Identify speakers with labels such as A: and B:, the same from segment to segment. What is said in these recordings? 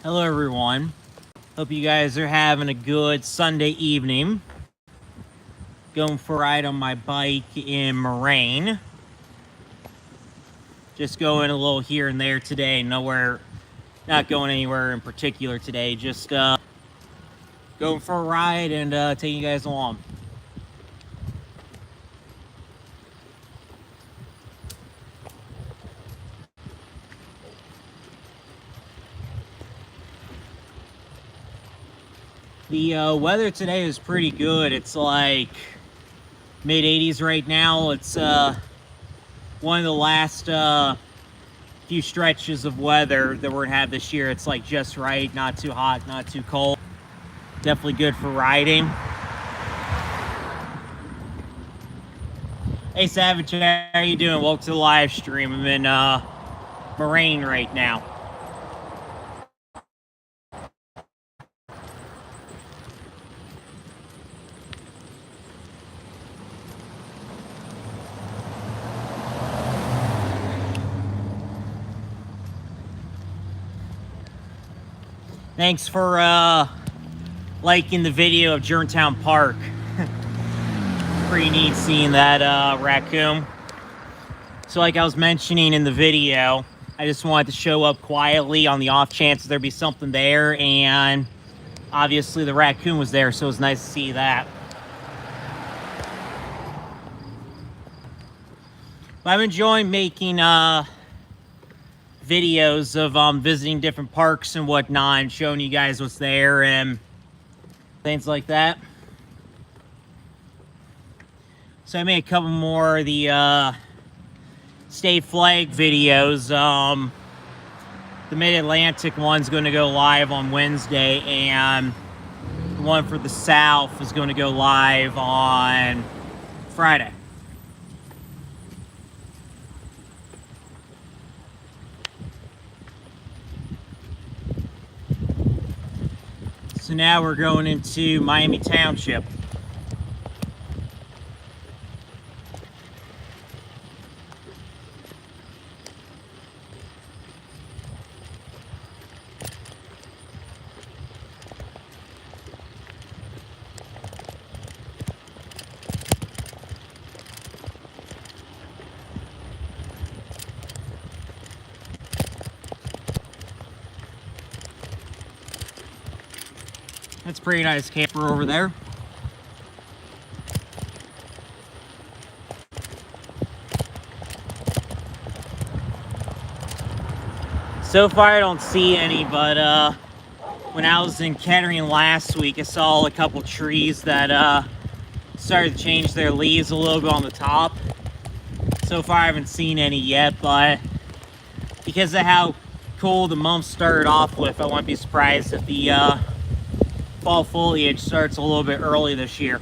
A: Hello everyone. Hope you guys are having a good Sunday evening. Going for a ride on my bike in Moraine. Just going a little here and there today. Not going anywhere in particular today. Just going for a ride and taking you guys along. The weather today is pretty good. It's like mid-80s right now. It's one of the last few stretches of weather that we're gonna have this year. It's like just right, not too hot, not too cold. Definitely good for riding. Hey Savage, how you doing? Welcome to the live stream. I'm in Moraine right now. Thanks for liking the video of Germantown Park. Pretty neat seeing that raccoon. So like I was mentioning in the video, I just wanted to show up quietly on the off chance there'd be something there, and obviously the raccoon was there, so it was nice to see that. But I'm enjoying making videos of visiting different parks and whatnot and showing you guys what's there and things like that. So I made a couple more of the state flag videos. The Mid-Atlantic one's going to go live on Wednesday, and the one for the South is going to go live on Friday. So now we're going into Miami Township. That's a pretty nice camper over there. So far I don't see any, but when I was in Kettering last week, I saw a couple trees that started to change their leaves a little bit on the top. So far I haven't seen any yet, but because of how cool the month started off with, I wouldn't be surprised if the fall foliage starts a little bit early this year.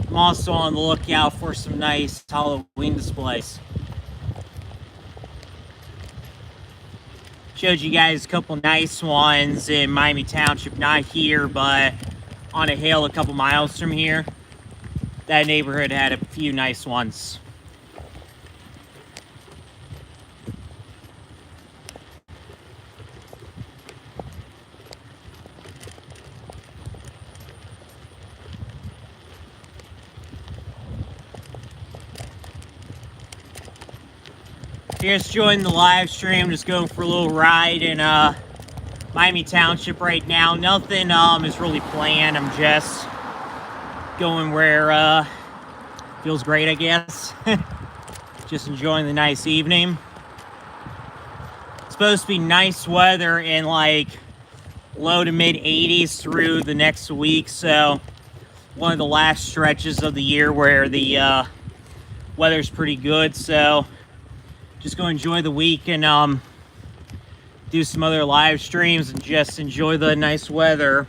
A: I'm also on the lookout for some nice Halloween displays. Showed you guys a couple nice ones in Miami Township, not here, but on a hill a couple miles from here. That neighborhood had a few nice ones. Just joined the live stream, just going for a little ride in Miami Township right now. Nothing is really planned. I'm just going where feels great, I guess. Just enjoying the nice evening. It's supposed to be nice weather in like low to mid 80s through the next week, so one of the last stretches of the year where the weather's pretty good. So just go enjoy the week and do some other live streams and just enjoy the nice weather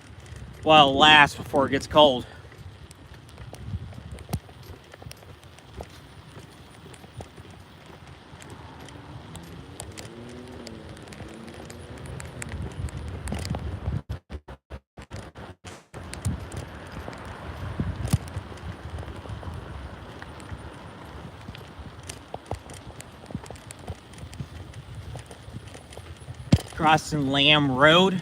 A: while it lasts before it gets cold. crossing Lamb Road.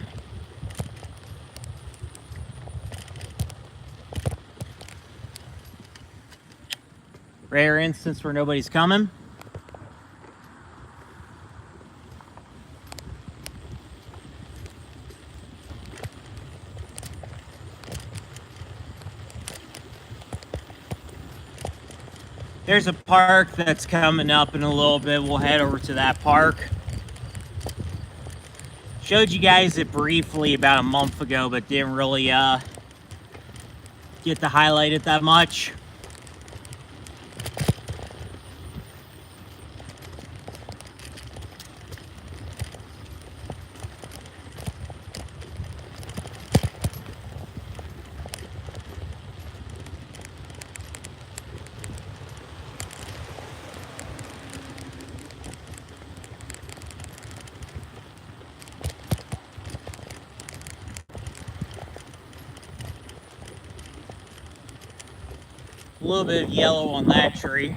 A: Rare instance where nobody's coming. There's a park that's coming up in a little bit. We'll head over to that park. Showed you guys it briefly about a month ago, but didn't really get to highlight it that much. A little bit of yellow on that tree.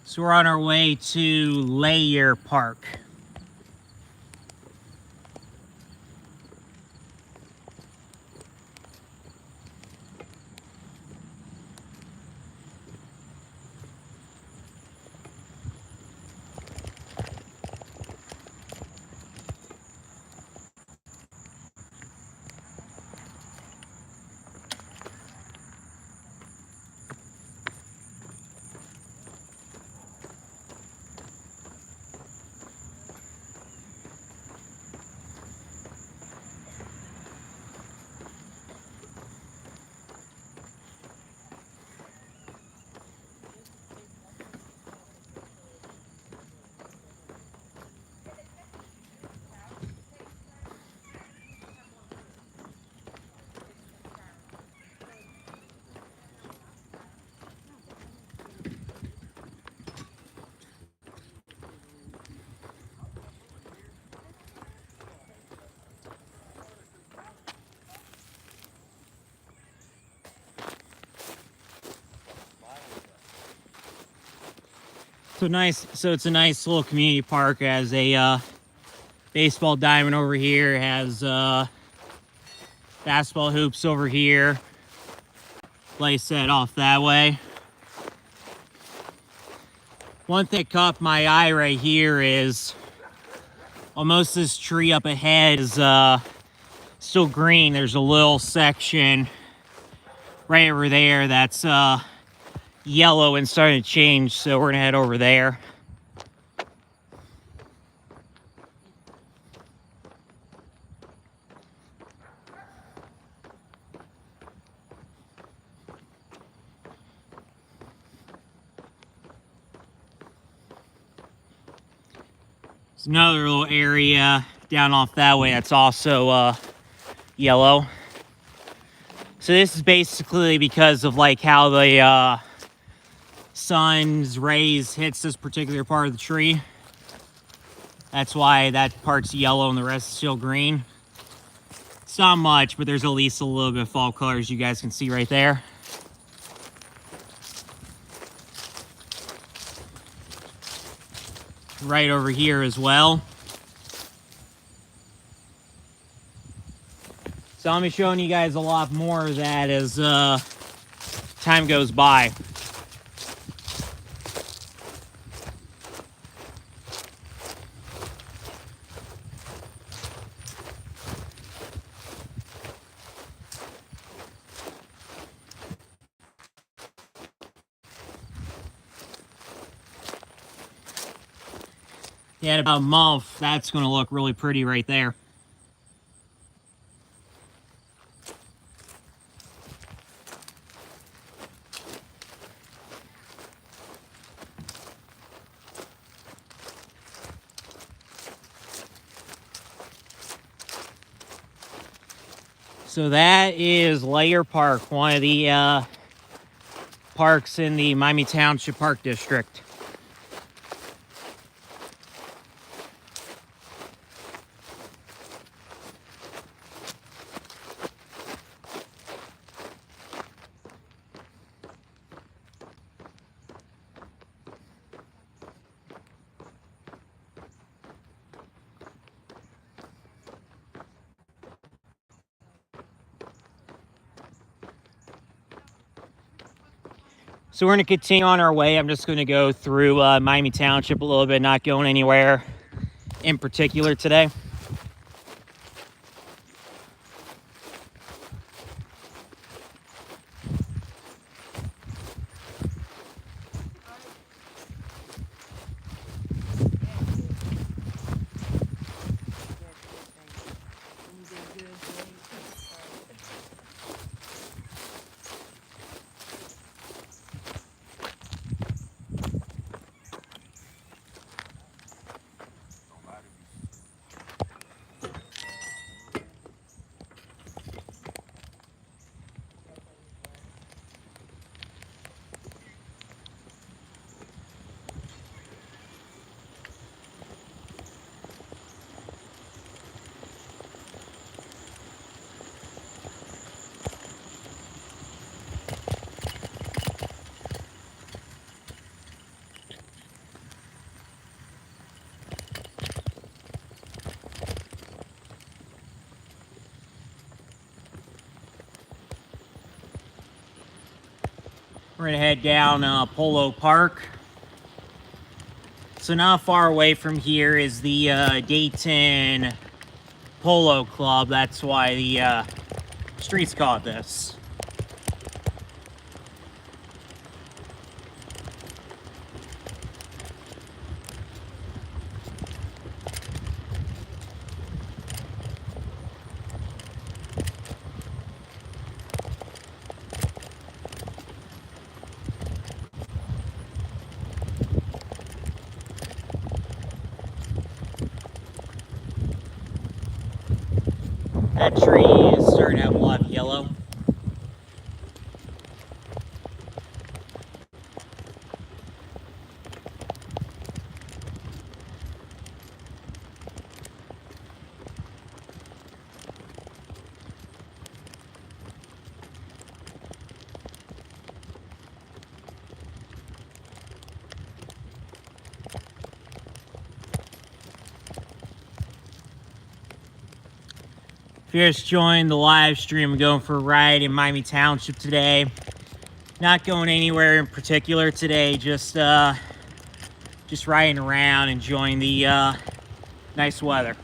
A: So we're on our way to Layer Park. So it's a nice little community park. It has a baseball diamond over here. It has basketball hoops over here. Play set off that way. One thing that caught my eye right here is almost this tree up ahead is still green. There's a little section right over there that's yellow and starting to change, so we're gonna head over there. There's another little area down off that way that's also yellow. So this is basically because of like how the sun's rays hits this particular part of the tree. That's why that part's yellow and the rest is still green. It's not much, but there's at least a little bit of fall colors you guys can see right there. Right over here as well. So I'll be showing you guys a lot more of that as time goes by. Yeah, in about a month, that's going to look really pretty right there. So that is Layer Park, one of the parks in the Miami Township Park District. So we're going to continue on our way. I'm just going to go through Miami Township a little bit, not going anywhere in particular today. We're going to head down Polo Park. So not far away from here is the Dayton Polo Club. That's why the street's called this. That tree is starting to have a lot of yellow. If you just joined the live stream, I'm going for a ride in Miami Township today. Not going anywhere in particular today, just riding around, enjoying the nice weather.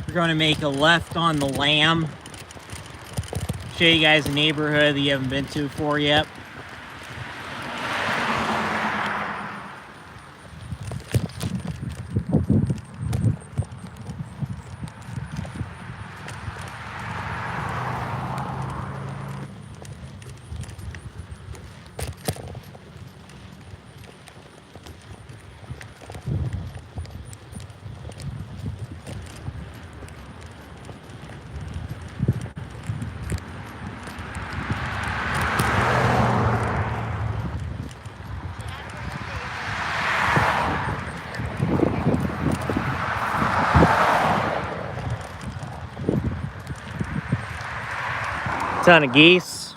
A: We're going to make a left on the Lamb. Show you guys a neighborhood that you haven't been to before yet. Ton of geese.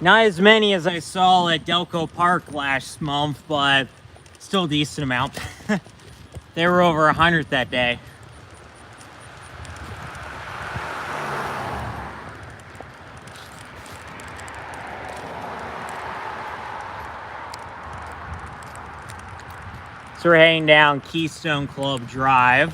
A: Not as many as I saw at Delco Park last month, but still a decent amount. They were over 100 that day. So we're heading down Keystone Club Drive.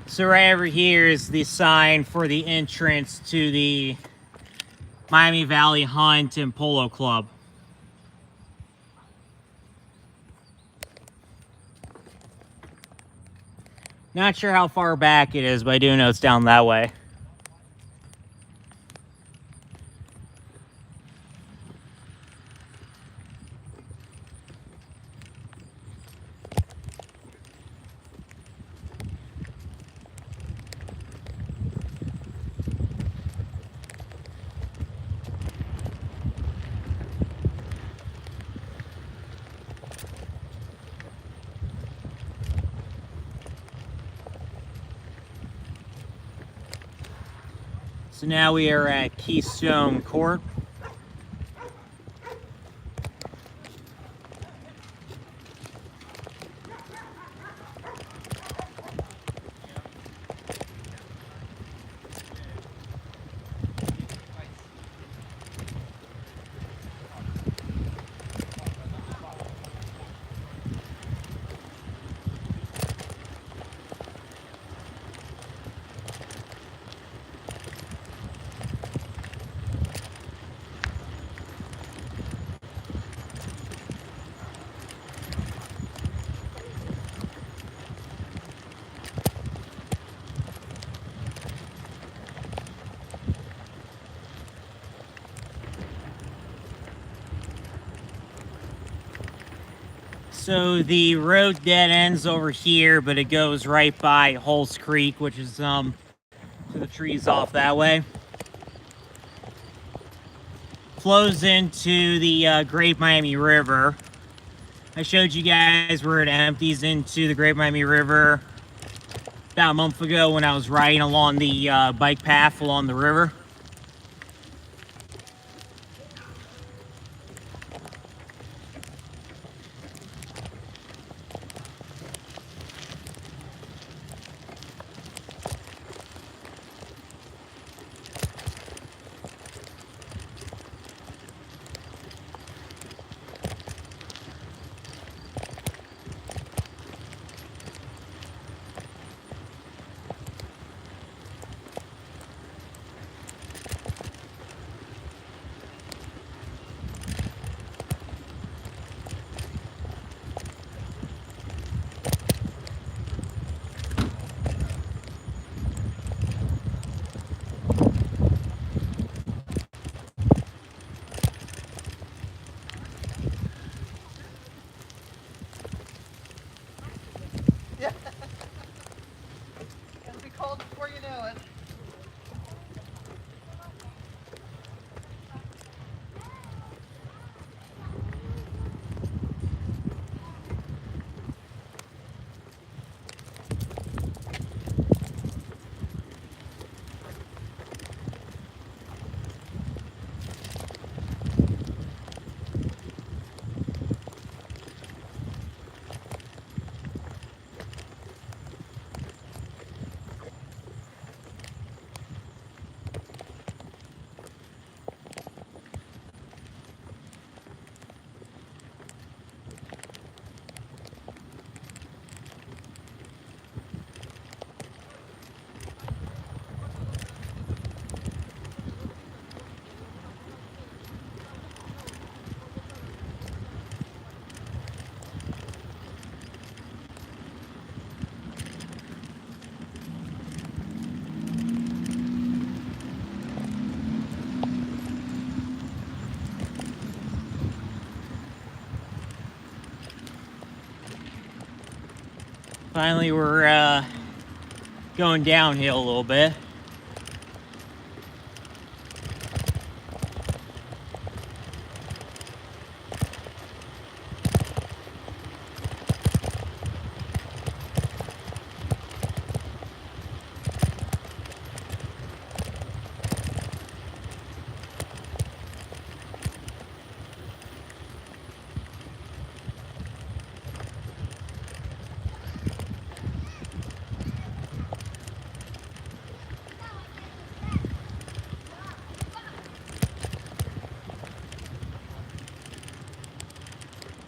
A: So right over here is the sign for the entrance to the Miami Valley Hunt and Polo Club. Not sure how far back it is, but I do know it's down that way. So now we are at Keystone Court. So the road dead ends over here, but it goes right by Hulse Creek, which is to the trees off that way. Flows into the Great Miami River. I showed you guys where it empties into the Great Miami River about a month ago when I was riding along the bike path along the river. Finally, we're going downhill a little bit.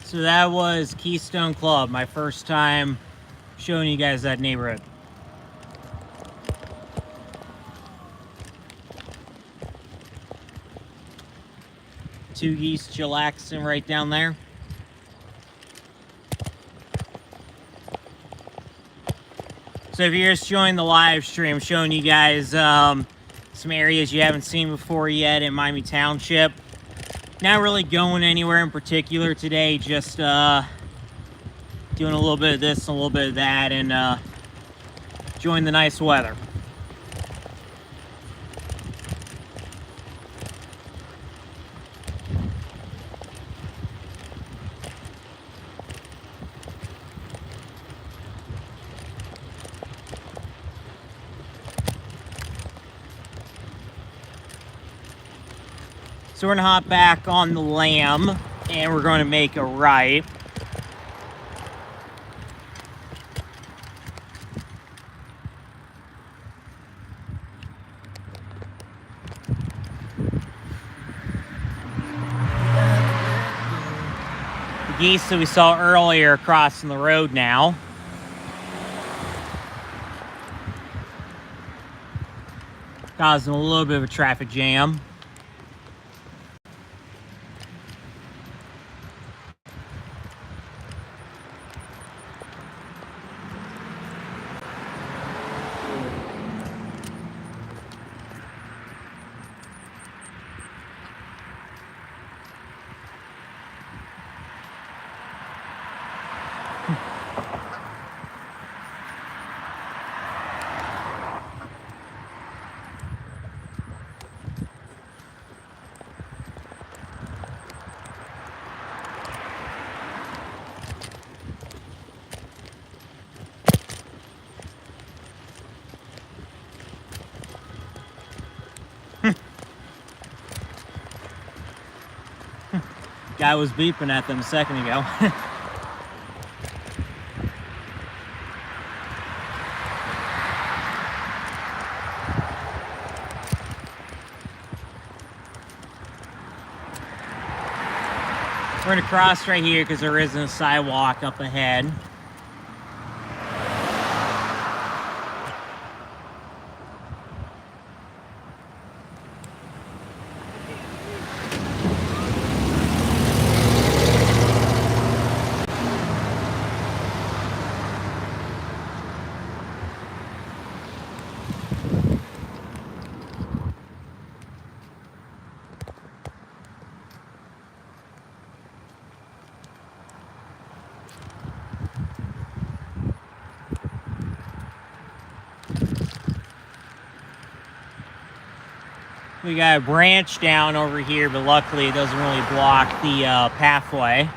A: So that was Keystone Club, my first time showing you guys that neighborhood. Two geese chillaxing right down there. So if you're just joining the live stream, showing you guys some areas you haven't seen before yet in Miami Township. Not really going anywhere in particular today, just doing a little bit of this and a little bit of that, and enjoying the nice weather. So we're gonna hop back on the Lamb and we're gonna make a right. The geese that we saw earlier are crossing the road now. Causing a little bit of a traffic jam. Guy was beeping at them a second ago. We're gonna cross right here because there isn't a sidewalk up ahead. We got a branch down over here, but luckily it doesn't really block the pathway.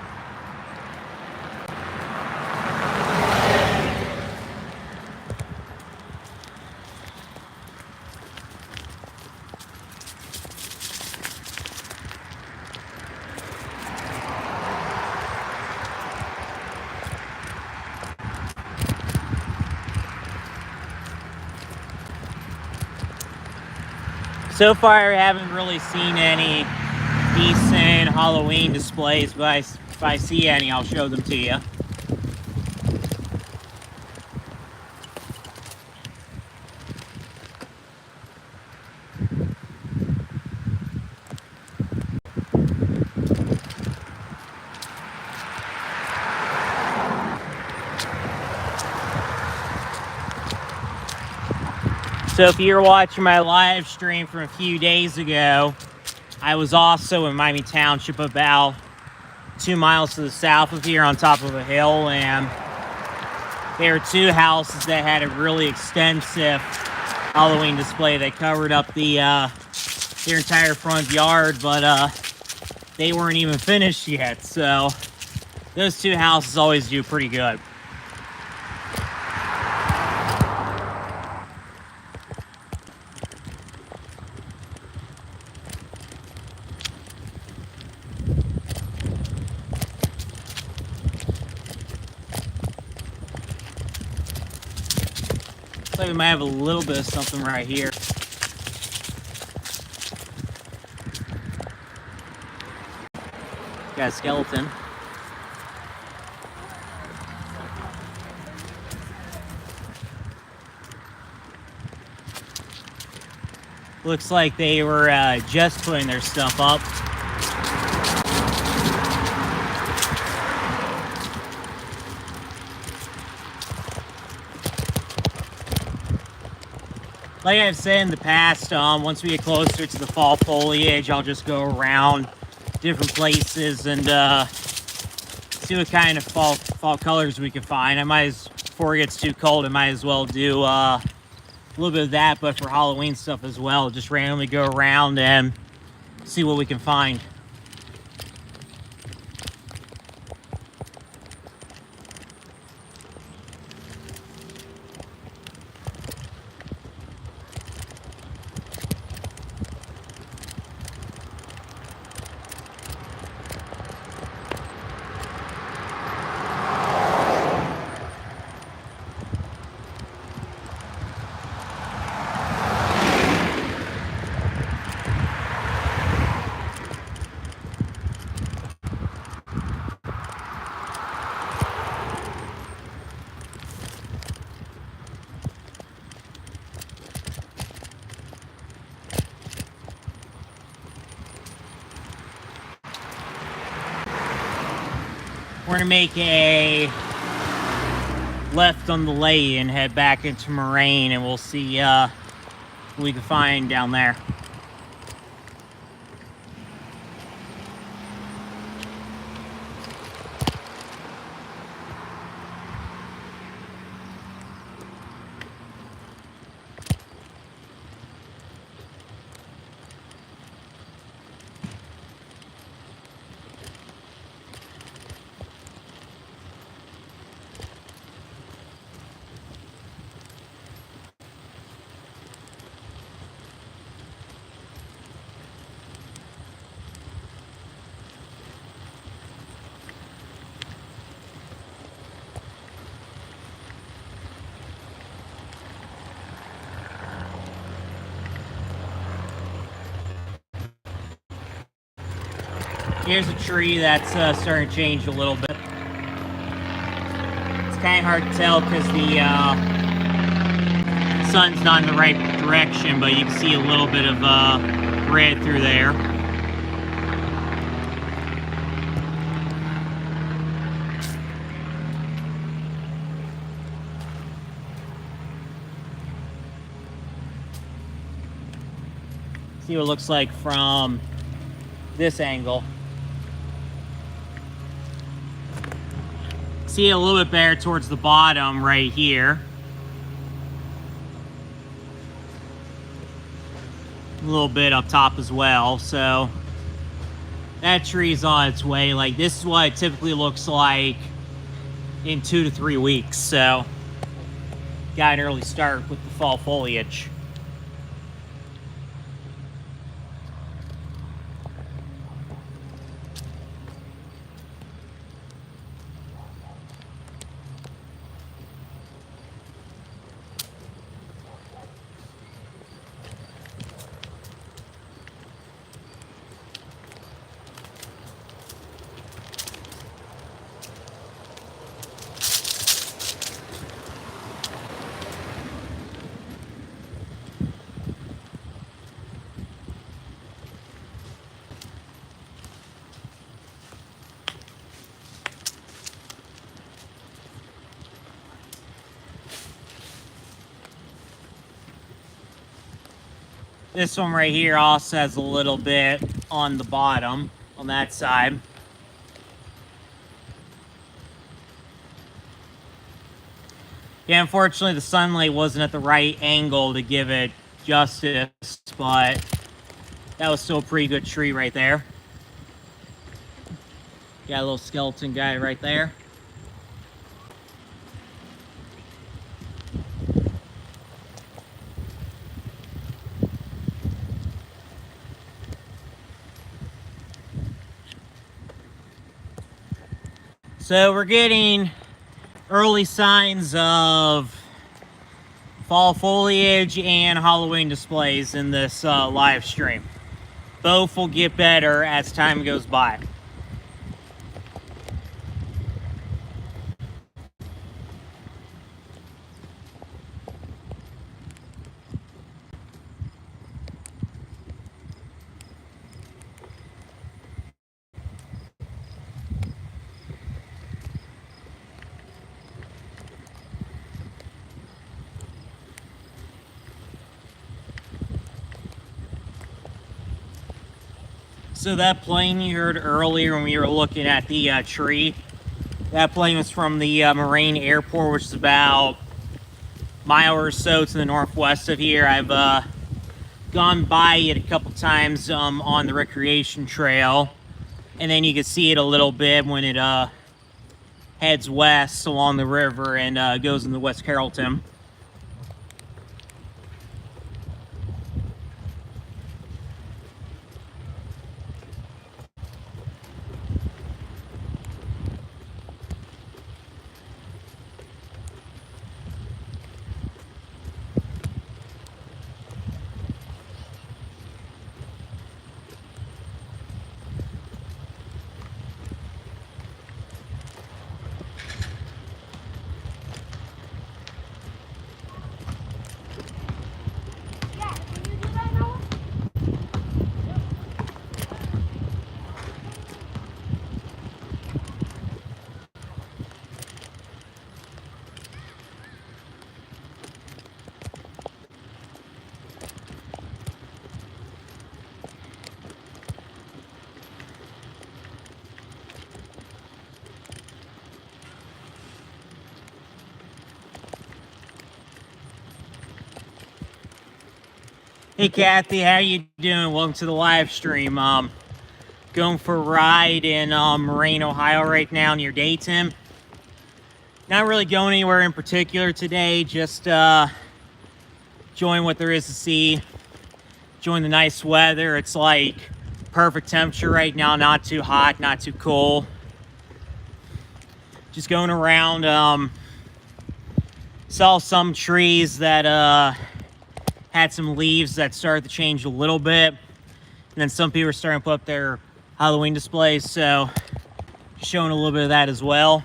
A: So far, I haven't really seen any decent Halloween displays, but if I see any, I'll show them to you. So if you're watching my live stream from a few days ago, I was also in Miami Township, about 2 miles to the south of here on top of a hill, and There were two houses that had a really extensive Halloween display that covered up their entire front yard, but they weren't even finished yet, so those two houses always do pretty good. Looks like we might have a little bit of something right here. Got a skeleton. Looks like they were just putting their stuff up. Like I've said in the past, once we get closer to the fall foliage, I'll just go around different places and see what kind of fall colors we can find. Before it gets too cold, I might as well do a little bit of that, but for Halloween stuff as well. Just randomly go around and see what we can find. We're gonna make a left on the lay and head back into Moraine, and we'll see what we can find down there. Here's a tree that's starting to change a little bit. It's kind of hard to tell because the sun's not in the right direction, but you can see a little bit of red through there. See what it looks like from this angle. See it a little bit better towards the bottom right here. A little bit up top as well. So that tree's on its way. Like, this is what it typically looks like in 2 to 3 weeks. So got an early start with the fall foliage. This one right here also has a little bit on the bottom, on that side. Yeah, unfortunately the sunlight wasn't at the right angle to give it justice, but that was still a pretty good tree right there. Got a little skeleton guy right there. So we're getting early signs of fall foliage and Halloween displays in this live stream. Both will get better as time goes by. So that plane you heard earlier when we were looking at the tree, that plane was from the Moraine airport, which is about a mile or so to the northwest of here. I've gone by it a couple times on the recreation trail, and then you can see it a little bit when it heads west along the river and goes into West Carrollton. Hey Kathy, how you doing? Welcome to the live stream. Going for a ride in Moraine, Ohio right now near Dayton. Not really going anywhere in particular today, just enjoying what there is to see, enjoying the nice weather. It's like perfect temperature right now, not too hot, not too cold. Just going around, saw some trees that had some leaves that started to change a little bit, and then some people are starting to put up their Halloween displays, so showing a little bit of that as well.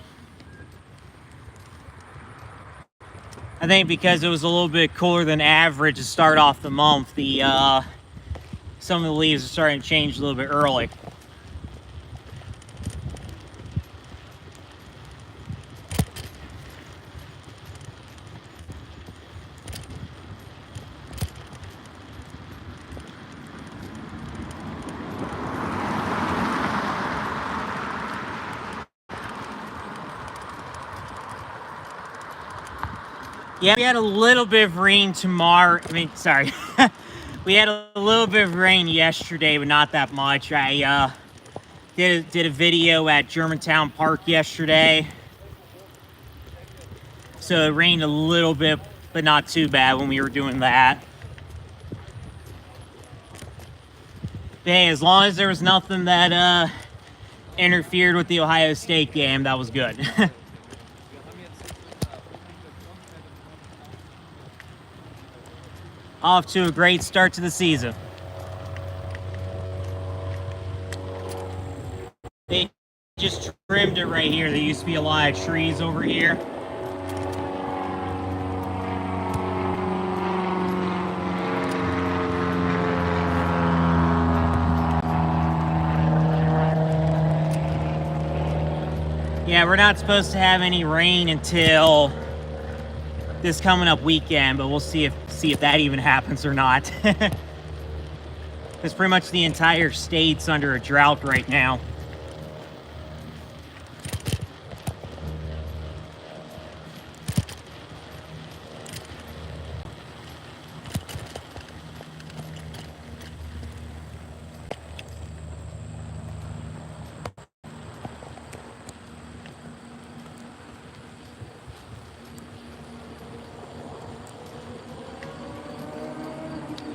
A: I think because it was a little bit cooler than average to start off the month, some of the leaves are starting to change a little bit early. Yeah, we had a little bit of rain tomorrow. We had a little bit of rain yesterday, but not that much. I did a video at Germantown Park yesterday. So it rained a little bit, but not too bad when we were doing that. But hey, as long as there was nothing that interfered with the Ohio State game, that was good. Off to a great start to the season. They just trimmed it right here. There used to be a lot of trees over here. Yeah, we're not supposed to have any rain until this coming up weekend, but we'll see if that even happens or not. Because pretty much the entire state's under a drought right now.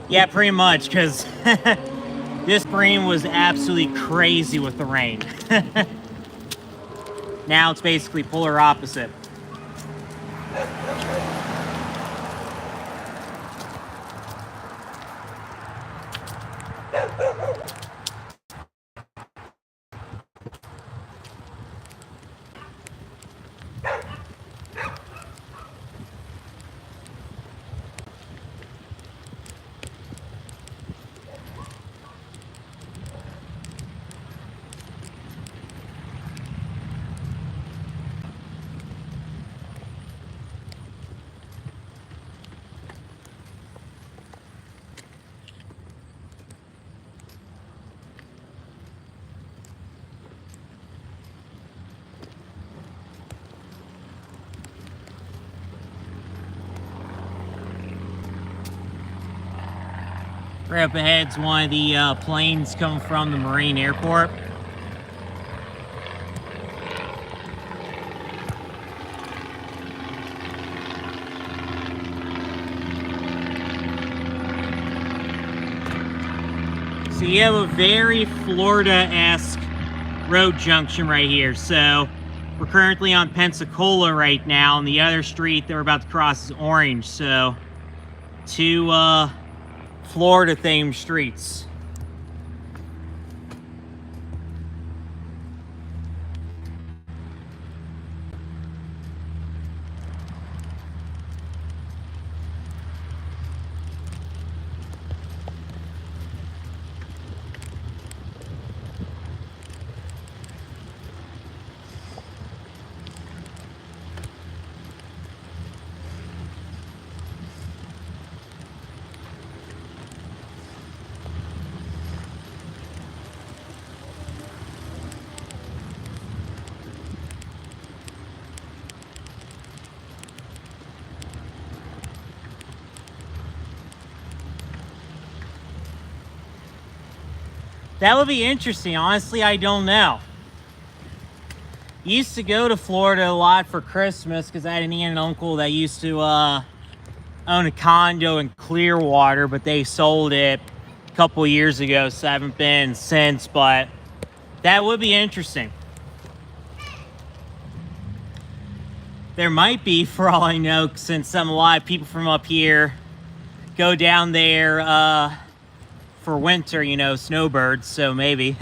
A: Yeah, pretty much, because this spring was absolutely crazy with the rain. Now it's basically polar opposite. Right up ahead's one of the planes coming from the Moraine airport. So you have a very Florida-esque road junction right here. So we're currently on Pensacola right now, and the other street that we're about to cross is Orange. So two Florida-themed streets. That would be interesting. Honestly, I don't know. Used to go to Florida a lot for Christmas because I had an aunt and uncle that used to own a condo in Clearwater, but they sold it a couple years ago, so I haven't been since, but that would be interesting. There might be, for all I know, since a lot of people from up here go down there for winter, you know, snowbirds, so maybe.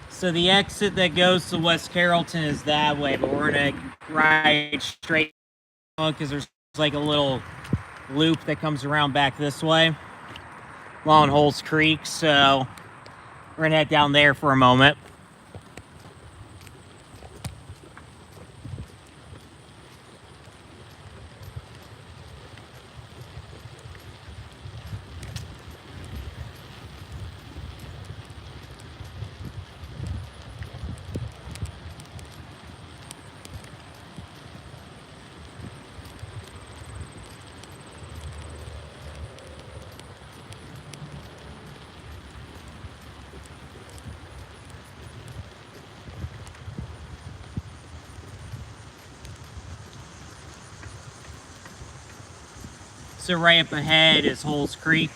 A: So the exit that goes to West Carrollton is that way, but we're gonna ride straight because there's like a little loop that comes around back this way along Holes Creek. So we're gonna head down there for a moment. So right up ahead is Holes Creek.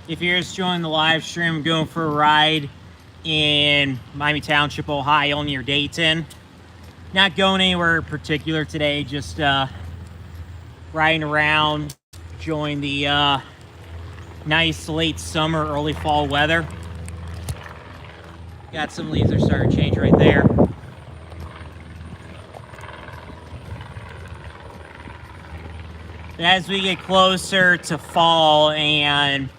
A: If you're just joining the live stream, I'm going for a ride in Miami Township, Ohio, near Dayton. Not going anywhere particular today, just riding around, enjoying the nice late summer, early fall weather. Got some leaves that are starting to change right there. As we get closer to fall and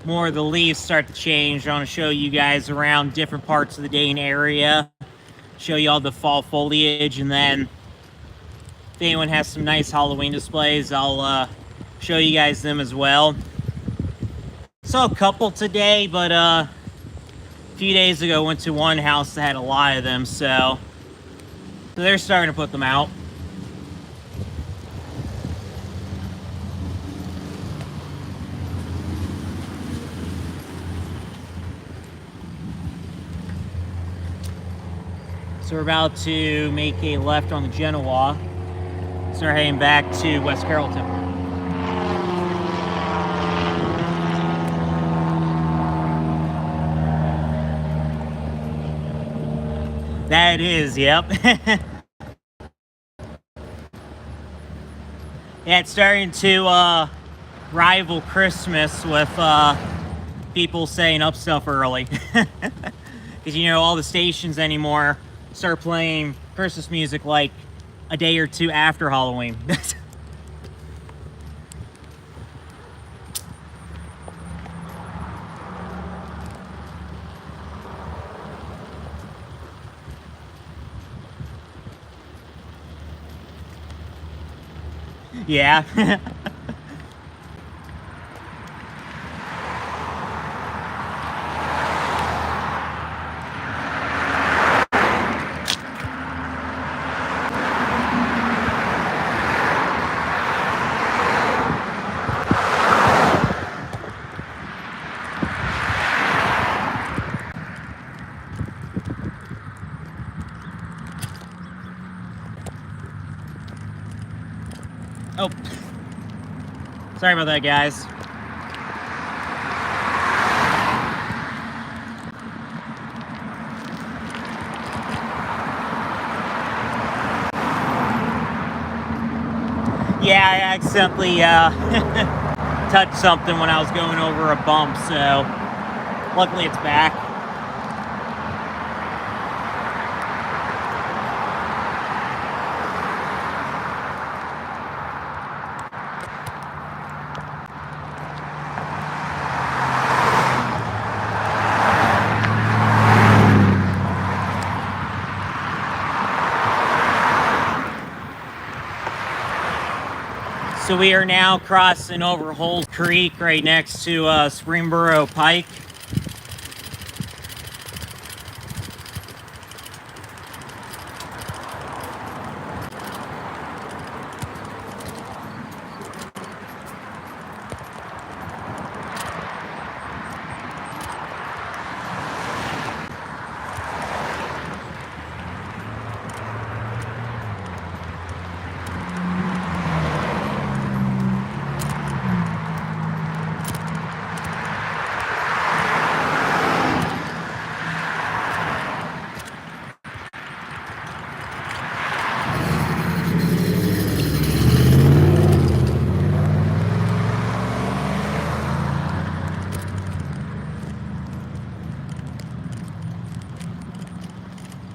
A: more of the leaves start to change, I want to show you guys around different parts of the Dayton area, show you all the fall foliage, and then if anyone has some nice Halloween displays, I'll show you guys them as well. Saw a couple today, but a few days ago went to one house that had a lot of them, so they're starting to put them out. So we're about to make a left on the Genoa. Start heading back to West Carrollton. That is, yep. Yeah, it's starting to rival Christmas with people saying up stuff early. Because, you know, all the stations anymore start playing Christmas music like a day or two after Halloween. Yeah. Oh, sorry about that, guys. Yeah, I accidentally touched something when I was going over a bump, so luckily it's back. So we are now crossing over Holes Creek right next to Springboro Pike.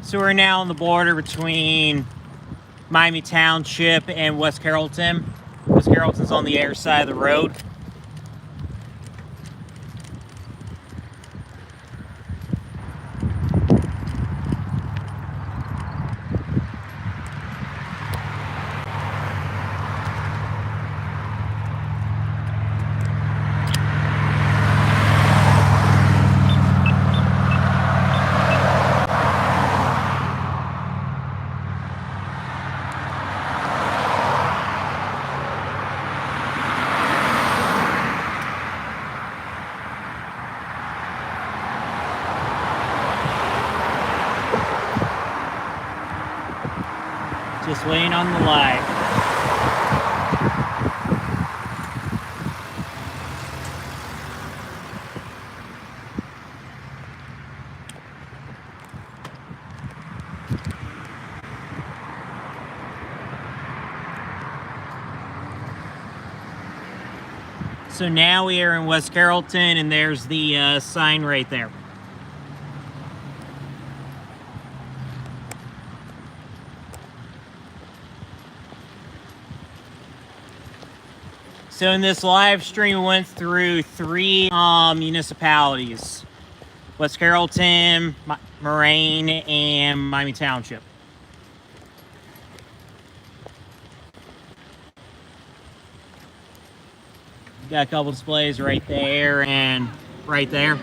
A: So we're now on the border between Miami Township and West Carrollton. West Carrollton's on the air side of the road. Just waiting on the live. So now we are in West Carrollton, and there's the sign right there. So in this live stream, we went through 3 municipalities: West Carrollton, Moraine, and Miami Township. Got a couple displays right there and right there.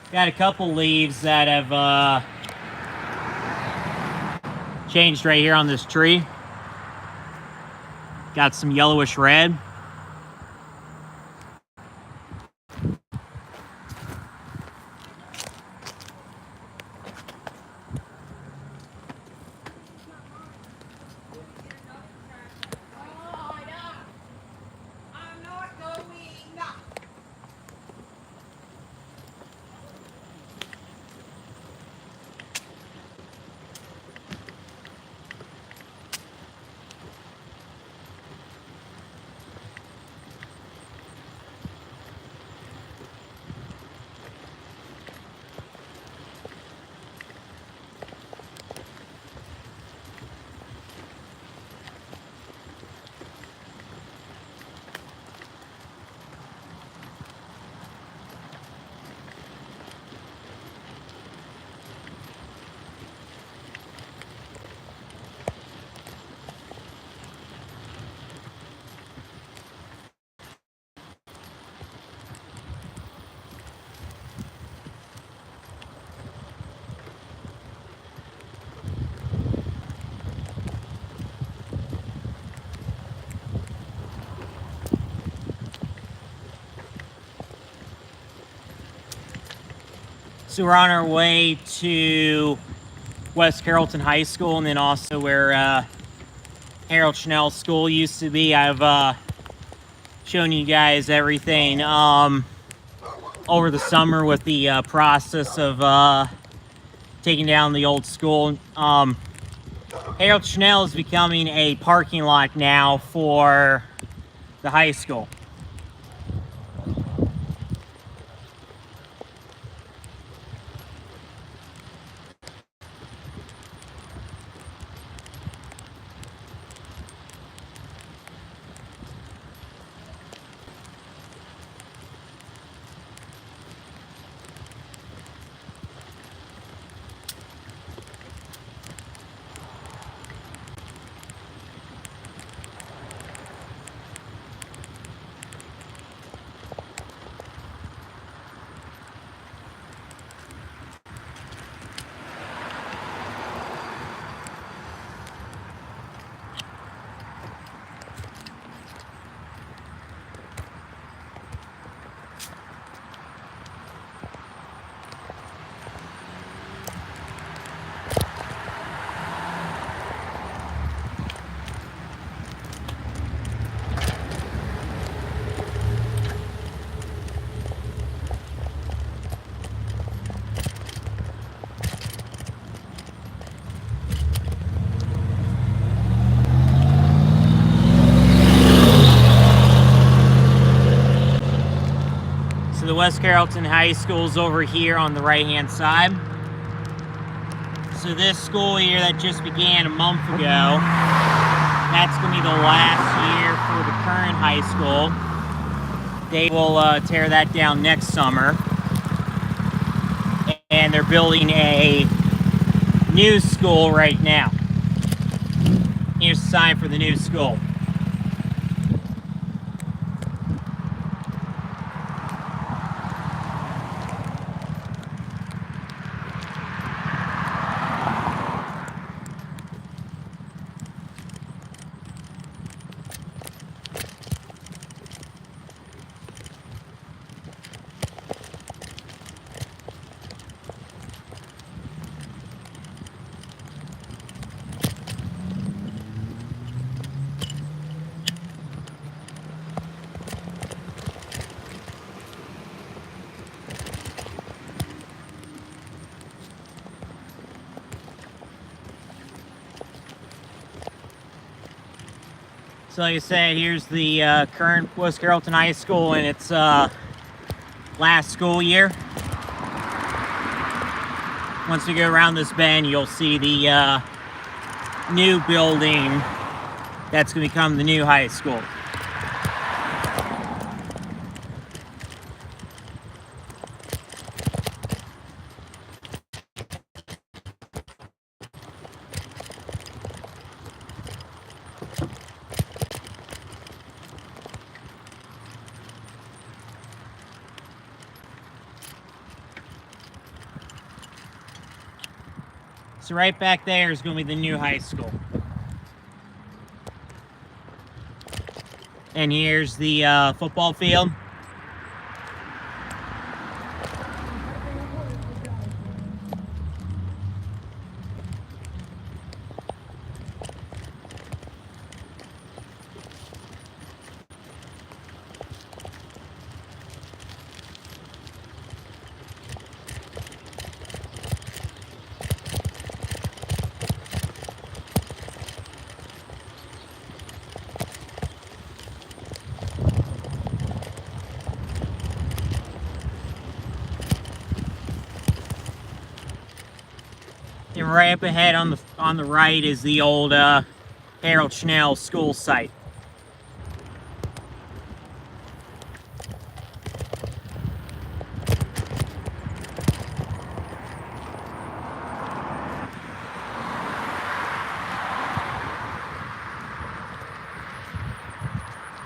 A: Got a couple leaves that have changed right here on this tree. Got some yellowish red. So we're on our way to West Carrollton High School, and then also where Harold Schnell School used to be. I've shown you guys everything over the summer with the process of taking down the old school. Harold Schnell is becoming a parking lot now for the high school. West Carrollton High School is over here on the right-hand side. So this school year that just began a month ago, that's going to be the last year for the current high school. They will tear that down next summer. And they're building a new school right now. Here's the sign for the new school. So like I said, here's the current West Carrollton High School in its last school year. Once we go around this bend, you'll see the new building that's going to become the new high school. So right back there is going to be the new high school. And here's the football field. And right up ahead on the right is the old Harold Schnell school site.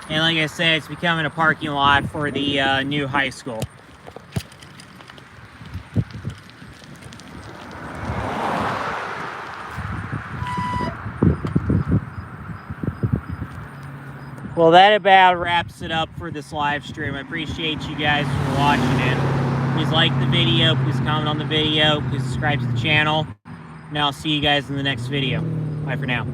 A: And like I said, it's becoming a parking lot for the new high school. Well, that about wraps it up for this live stream. I appreciate you guys for watching it. Please like the video, please comment on the video, please subscribe to the channel, and I'll see you guys in the next video. Bye for now.